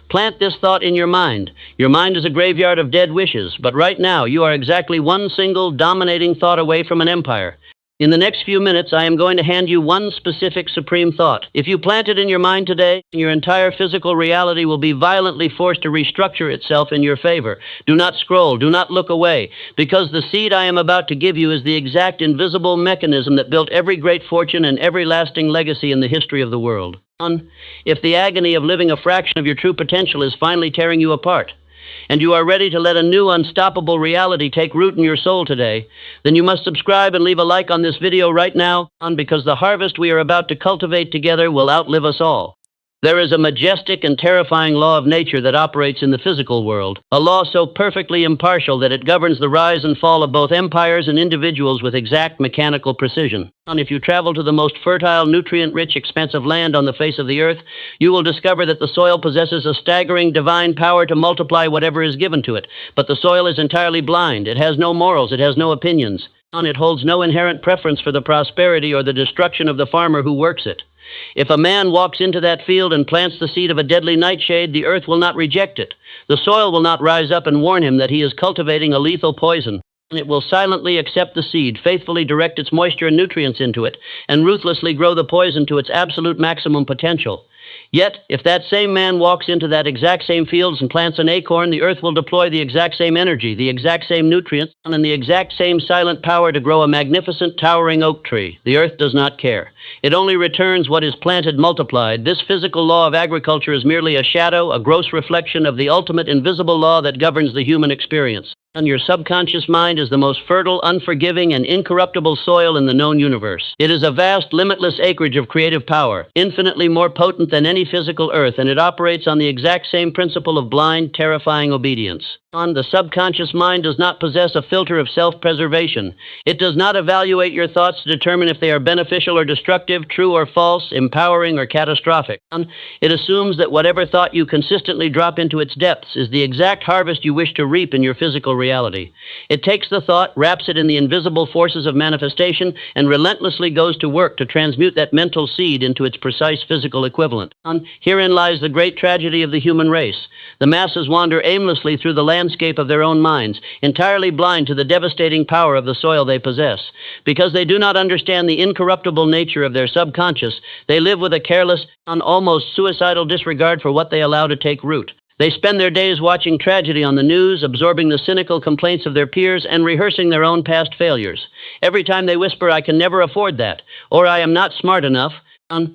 Plant this thought in your mind. Your mind is a graveyard of dead wishes, but right now you are exactly one single dominating thought away from an empire. In the next few minutes, I am going to hand you one specific supreme thought. If you plant it in your mind today, your entire physical reality will be violently forced to restructure itself in your favor. Do not scroll, do not look away, because the seed I am about to give you is the exact invisible mechanism that built every great fortune and every lasting legacy in the history of the world. If the agony of living a fraction of your true potential is finally tearing you apart, and you are ready to let a new unstoppable reality take root in your soul today, then you must subscribe and leave a like on this video right now, because the harvest we are about to cultivate together will outlive us all. There is a majestic and terrifying law of nature that operates in the physical world, a law so perfectly impartial that it governs the rise and fall of both empires and individuals with exact mechanical precision. And if you travel to the most fertile, nutrient-rich expanse of land on the face of the earth, you will discover that the soil possesses a staggering divine power to multiply whatever is given to it. But the soil is entirely blind. It has no morals. It has no opinions. And it holds no inherent preference for the prosperity or the destruction of the farmer who works it. If a man walks into that field and plants the seed of a deadly nightshade, the earth will not reject it. The soil will not rise up and warn him that he is cultivating a lethal poison. It will silently accept the seed, faithfully direct its moisture and nutrients into it, and ruthlessly grow the poison to its absolute maximum potential. Yet, if that same man walks into that exact same fields and plants an acorn, the earth will deploy the exact same energy, the exact same nutrients, and the exact same silent power to grow a magnificent, towering oak tree. The earth does not care. It only returns what is planted multiplied. This physical law of agriculture is merely a shadow, a gross reflection of the ultimate invisible law that governs the human experience. And your subconscious mind is the most fertile, unforgiving, and incorruptible soil in the known universe. It is a vast, limitless acreage of creative power, infinitely more potent than any physical earth, and it operates on the exact same principle of blind, terrifying obedience. The subconscious mind does not possess a filter of self-preservation. It does not evaluate your thoughts to determine if they are beneficial or destructive, true or false, empowering or catastrophic. It assumes that whatever thought you consistently drop into its depths is the exact harvest you wish to reap in your physical reality. It takes the thought, wraps it in the invisible forces of manifestation, and relentlessly goes to work to transmute that mental seed into its precise physical equivalent. Herein lies the great tragedy of the human race. The masses wander aimlessly through the landscape of their own minds, entirely blind to the devastating power of the soil they possess. Because they do not understand the incorruptible nature of their subconscious, they live with a careless and almost suicidal disregard for what they allow to take root. They spend their days watching tragedy on the news, absorbing the cynical complaints of their peers, and rehearsing their own past failures. Every time they whisper, "I can never afford that," or "I am not smart enough,"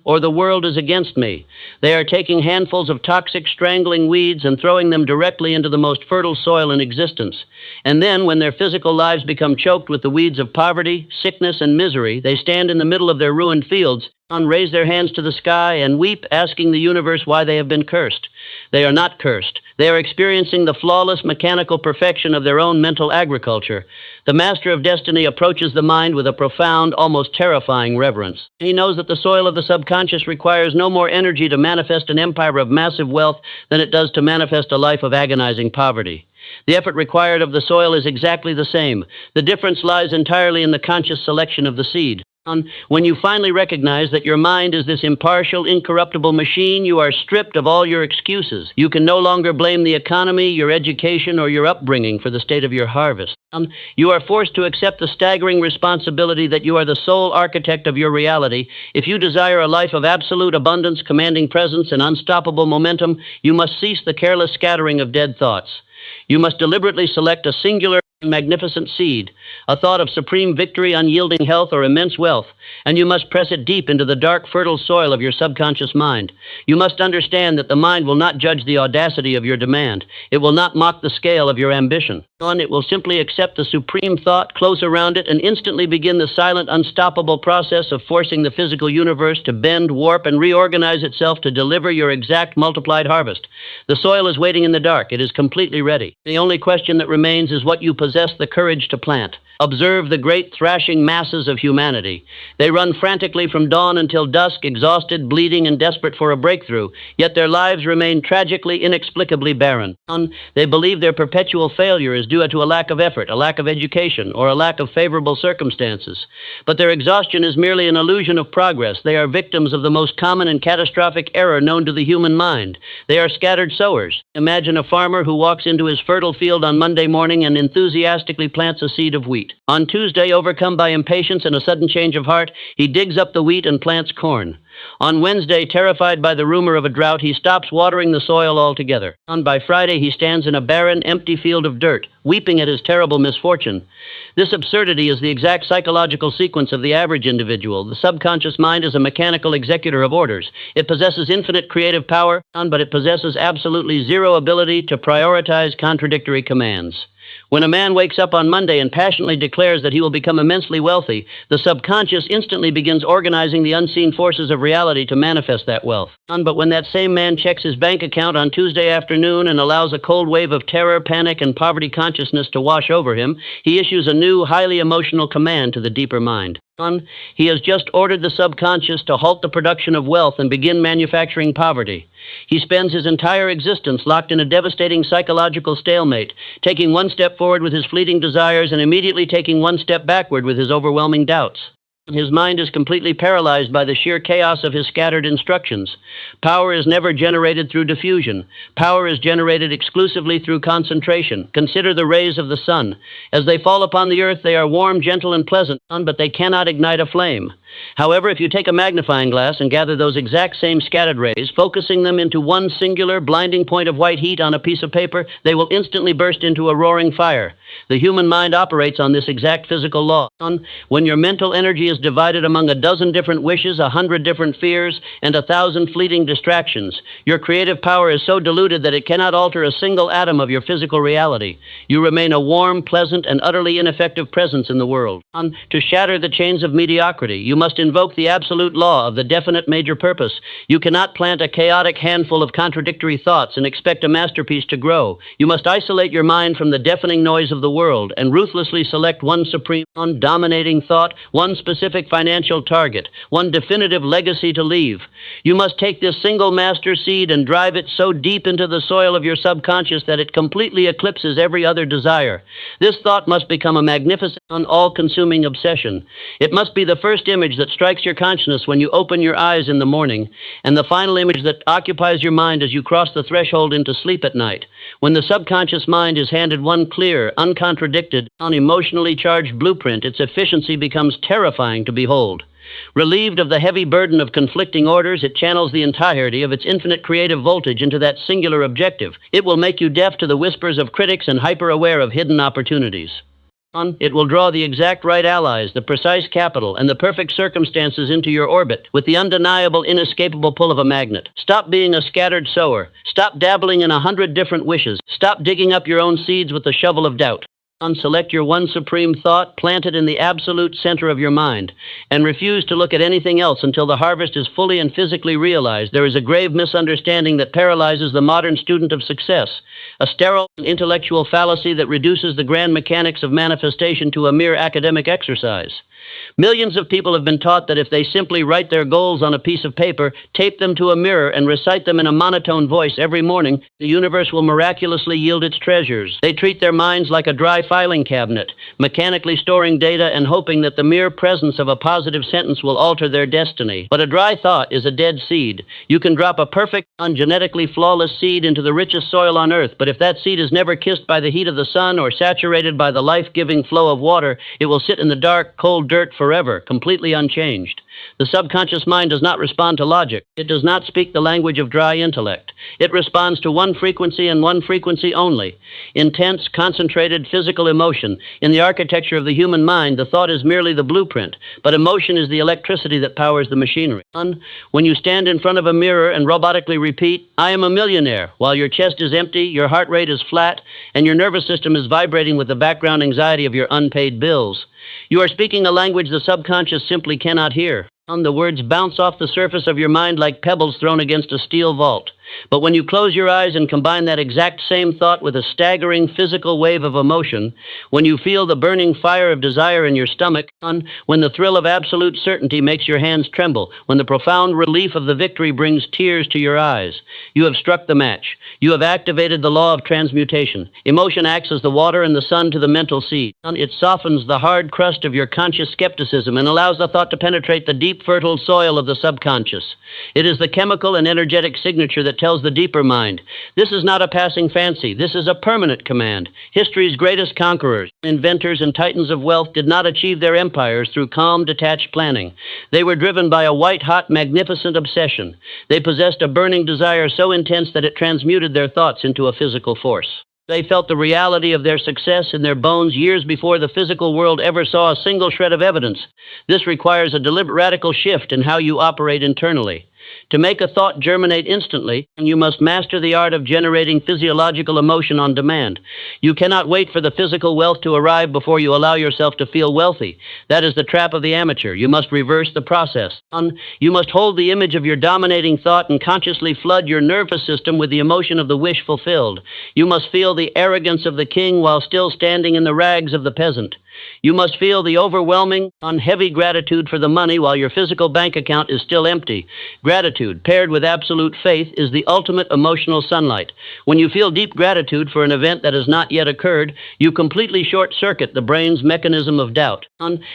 or "the world is against me," they are taking handfuls of toxic, strangling weeds and throwing them directly into the most fertile soil in existence. And then, when their physical lives become choked with the weeds of poverty, sickness, and misery, they stand in the middle of their ruined fields, raise their hands to the sky, and weep, asking the universe why they have been cursed. They are not cursed. They are experiencing the flawless mechanical perfection of their own mental agriculture. The master of destiny approaches the mind with a profound, almost terrifying reverence. He knows that the soil of the subconscious requires no more energy to manifest an empire of massive wealth than it does to manifest a life of agonizing poverty. The effort required of the soil is exactly the same. The difference lies entirely in the conscious selection of the seed. When you finally recognize that your mind is this impartial, incorruptible machine, you are stripped of all your excuses. You can no longer blame the economy, your education, or your upbringing for the state of your harvest. You are forced to accept the staggering responsibility that you are the sole architect of your reality. If you desire a life of absolute abundance, commanding presence, and unstoppable momentum, you must cease the careless scattering of dead thoughts. You must deliberately select a singular, magnificent seed, a thought of supreme victory, unyielding health, or immense wealth, and you must press it deep into the dark, fertile soil of your subconscious mind. You must understand that the mind will not judge the audacity of your demand. It will not mock the scale of your ambition. It will simply accept the supreme thought, close around it, and instantly begin the silent, unstoppable process of forcing the physical universe to bend, warp, and reorganize itself to deliver your exact multiplied harvest. The soil is waiting in the dark. It is completely ready. The only question that remains is what you possess the courage to plant. Observe the great thrashing masses of humanity. They run frantically from dawn until dusk, exhausted, bleeding, and desperate for a breakthrough, yet their lives remain tragically, inexplicably barren. They believe their perpetual failure is due to a lack of effort, a lack of education, or a lack of favorable circumstances. But their exhaustion is merely an illusion of progress. They are victims of the most common and catastrophic error known to the human mind. They are scattered sowers. Imagine a farmer who walks into his fertile field on Monday morning and enthusiastically plants a seed of wheat. On Tuesday, overcome by impatience and a sudden change of heart, he digs up the wheat and plants corn. On Wednesday, terrified by the rumor of a drought, he stops watering the soil altogether. And by Friday, he stands in a barren, empty field of dirt, weeping at his terrible misfortune. This absurdity is the exact psychological sequence of the average individual. The subconscious mind is a mechanical executor of orders. It possesses infinite creative power, but it possesses absolutely zero ability to prioritize contradictory commands. When a man wakes up on Monday and passionately declares that he will become immensely wealthy, the subconscious instantly begins organizing the unseen forces of reality to manifest that wealth. But when that same man checks his bank account on Tuesday afternoon and allows a cold wave of terror, panic, and poverty consciousness to wash over him, he issues a new, highly emotional command to the deeper mind. He has just ordered the subconscious to halt the production of wealth and begin manufacturing poverty. He spends his entire existence locked in a devastating psychological stalemate, taking one step forward with his fleeting desires and immediately taking one step backward with his overwhelming doubts. His mind is completely paralyzed by the sheer chaos of his scattered instructions. Power is never generated through diffusion. Power is generated exclusively through concentration. Consider the rays of the sun. As they fall upon the earth, they are warm, gentle, and pleasant, but they cannot ignite a flame. However, if you take a magnifying glass and gather those exact same scattered rays, focusing them into one singular, blinding point of white heat on a piece of paper, they will instantly burst into a roaring fire. The human mind operates on this exact physical law. When your mental energy is divided among a dozen different wishes, 100 different fears, and 1,000 fleeting distractions, your creative power is so diluted that it cannot alter a single atom of your physical reality. You remain a warm, pleasant, and utterly ineffective presence in the world. To shatter the chains of mediocrity, you must invoke the absolute law of the definite major purpose. You cannot plant a chaotic handful of contradictory thoughts and expect a masterpiece to grow. You must isolate your mind from the deafening noise of the world and ruthlessly select one supreme, dominating thought, one specific financial target, one definitive legacy to leave. You must take this single master seed and drive it so deep into the soil of your subconscious that it completely eclipses every other desire. This thought must become a magnificent, all-consuming obsession. It must be the first image that strikes your consciousness when you open your eyes in the morning, and the final image that occupies your mind as you cross the threshold into sleep at night. When the subconscious mind is handed one clear, uncontradicted, unemotionally charged blueprint, its efficiency becomes terrifying to behold. Relieved of the heavy burden of conflicting orders, it channels the entirety of its infinite creative voltage into that singular objective. It will make you deaf to the whispers of critics and hyper-aware of hidden opportunities. It will draw the exact right allies, the precise capital, and the perfect circumstances into your orbit with the undeniable, inescapable pull of a magnet. Stop being a scattered sower. Stop dabbling in 100 different wishes. Stop digging up your own seeds with the shovel of doubt. Select your one supreme thought, plant it in the absolute center of your mind, and refuse to look at anything else until the harvest is fully and physically realized. There is a grave misunderstanding that paralyzes the modern student of success, a sterile intellectual fallacy that reduces the grand mechanics of manifestation to a mere academic exercise. Millions of people have been taught that if they simply write their goals on a piece of paper, tape them to a mirror, and recite them in a monotone voice every morning, the universe will miraculously yield its treasures. They treat their minds like a dry filing cabinet, mechanically storing data and hoping that the mere presence of a positive sentence will alter their destiny. But a dry thought is a dead seed. You can drop a perfect, ungenetically flawless seed into the richest soil on earth, but if that seed is never kissed by the heat of the sun or saturated by the life-giving flow of water, it will sit in the dark, cold dirt forever, completely unchanged. The subconscious mind does not respond to logic. It does not speak the language of dry intellect. It responds to one frequency and one frequency only: intense, concentrated physical emotion. In the architecture of the human mind, the thought is merely the blueprint, but emotion is the electricity that powers the machinery. When you stand in front of a mirror and robotically repeat, "I am a millionaire," while your chest is empty, your heart rate is flat, and your nervous system is vibrating with the background anxiety of your unpaid bills, you are speaking a language the subconscious simply cannot hear. The words bounce off the surface of your mind like pebbles thrown against a steel vault. But when you close your eyes and combine that exact same thought with a staggering physical wave of emotion, when you feel the burning fire of desire in your stomach, when the thrill of absolute certainty makes your hands tremble, when the profound relief of the victory brings tears to your eyes, you have struck the match. You have activated the law of transmutation. Emotion acts as the water and the sun to the mental seed. It softens the hard crust of your conscious skepticism and allows the thought to penetrate the deep, fertile soil of the subconscious. It is the chemical and energetic signature that tells the deeper mind, this is not a passing fancy, this is a permanent command. History's greatest conquerors, inventors, and titans of wealth did not achieve their empires through calm, detached planning. They were driven by a white-hot, magnificent obsession. They possessed a burning desire so intense that it transmuted their thoughts into a physical force. They felt the reality of their success in their bones years before the physical world ever saw a single shred of evidence. This requires a deliberate radical shift in how you operate internally. To make a thought germinate instantly, you must master the art of generating physiological emotion on demand. You cannot wait for the physical wealth to arrive before you allow yourself to feel wealthy. That is the trap of the amateur. You must reverse the process. You must hold the image of your dominating thought and consciously flood your nervous system with the emotion of the wish fulfilled. You must feel the arrogance of the king while still standing in the rags of the peasant. You must feel the overwhelming, heavy gratitude for the money while your physical bank account is still empty. Gratitude, paired with absolute faith, is the ultimate emotional sunlight. When you feel deep gratitude for an event that has not yet occurred, you completely short-circuit the brain's mechanism of doubt.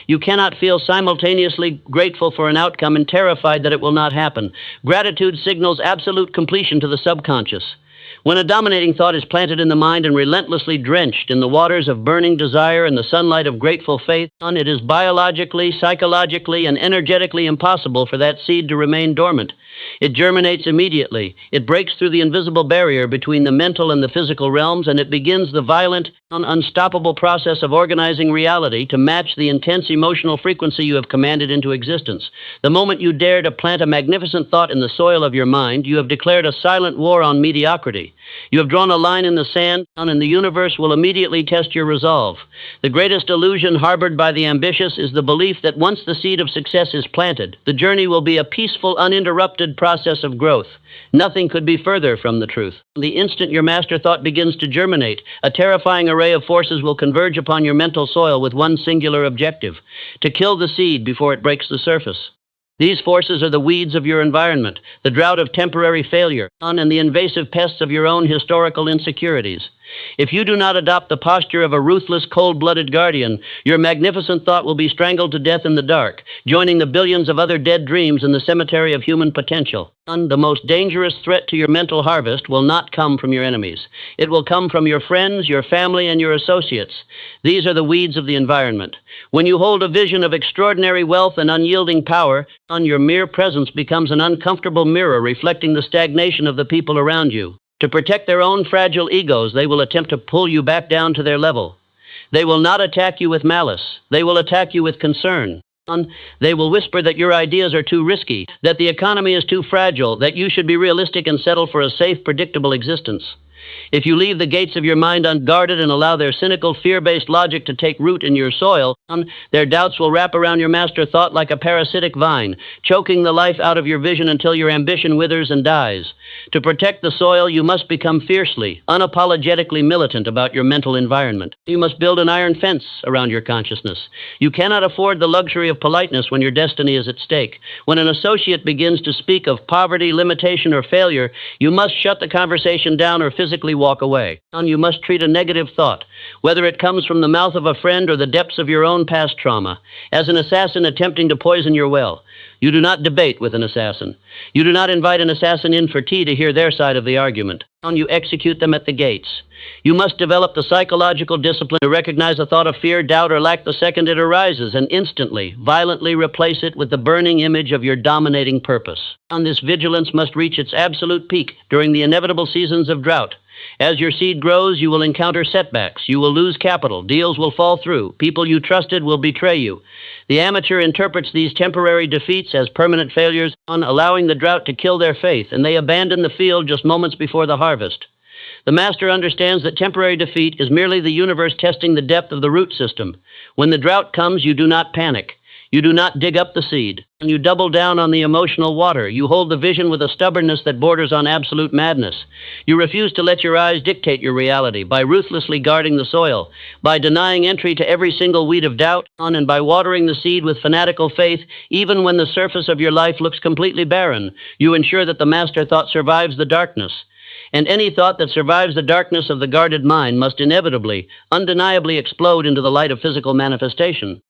You cannot feel simultaneously grateful for an outcome and terrified that it will not happen. Gratitude signals absolute completion to the subconscious. When a dominating thought is planted in the mind and relentlessly drenched in the waters of burning desire and the sunlight of grateful faith, it is biologically, psychologically, and energetically impossible for that seed to remain dormant. It germinates immediately. It breaks through the invisible barrier between the mental and the physical realms, and it begins the violent, unstoppable process of organizing reality to match the intense emotional frequency you have commanded into existence. The moment you dare to plant a magnificent thought in the soil of your mind, you have declared a silent war on mediocrity. You have drawn a line in the sand, and the universe will immediately test your resolve. The greatest illusion harbored by the ambitious is the belief that once the seed of success is planted, the journey will be a peaceful, uninterrupted process of growth. Nothing could be further from the truth. The instant your master thought begins to germinate, a terrifying array of forces will converge upon your mental soil with one singular objective: to kill the seed before it breaks the surface. These forces are the weeds of your environment, the drought of temporary failure, and the invasive pests of your own historical insecurities. If you do not adopt the posture of a ruthless, cold-blooded guardian, your magnificent thought will be strangled to death in the dark, joining the billions of other dead dreams in the cemetery of human potential. And the most dangerous threat to your mental harvest will not come from your enemies. It will come from your friends, your family, and your associates. These are the weeds of the environment. When you hold a vision of extraordinary wealth and unyielding power, your mere presence becomes an uncomfortable mirror reflecting the stagnation of the people around you. To protect their own fragile egos, they will attempt to pull you back down to their level. They will not attack you with malice. They will attack you with concern. They will whisper that your ideas are too risky, that the economy is too fragile, that you should be realistic and settle for a safe, predictable existence. If you leave the gates of your mind unguarded and allow their cynical, fear-based logic to take root in your soil, their doubts will wrap around your master thought like a parasitic vine, choking the life out of your vision until your ambition withers and dies. To protect the soil, you must become fiercely, unapologetically militant about your mental environment. You must build an iron fence around your consciousness. You cannot afford the luxury of politeness when your destiny is at stake. When an associate begins to speak of poverty, limitation, or failure, you must shut the conversation down or physically walk away. You must treat a negative thought, whether it comes from the mouth of a friend or the depths of your own past trauma, as an assassin attempting to poison your well. You do not debate with an assassin. You do not invite an assassin in for tea to hear their side of the argument. You execute them at the gates. You must develop the psychological discipline to recognize a thought of fear, doubt, or lack the second it arises, and instantly, violently replace it with the burning image of your dominating purpose. This vigilance must reach its absolute peak during the inevitable seasons of drought. As your seed grows, you will encounter setbacks. You will lose capital. Deals will fall through. People you trusted will betray you. The amateur interprets these temporary defeats as permanent failures, allowing the drought to kill their faith, and they abandon the field just moments before the harvest. The master understands that temporary defeat is merely the universe testing the depth of the root system. When the drought comes, you do not panic. You do not dig up the seed, and you double down on the emotional water. You hold the vision with a stubbornness that borders on absolute madness. You refuse to let your eyes dictate your reality by ruthlessly guarding the soil, by denying entry to every single weed of doubt, and by watering the seed with fanatical faith, even when the surface of your life looks completely barren. You ensure that the master thought survives the darkness. And any thought that survives the darkness of the guarded mind must inevitably, undeniably explode into the light of physical manifestation.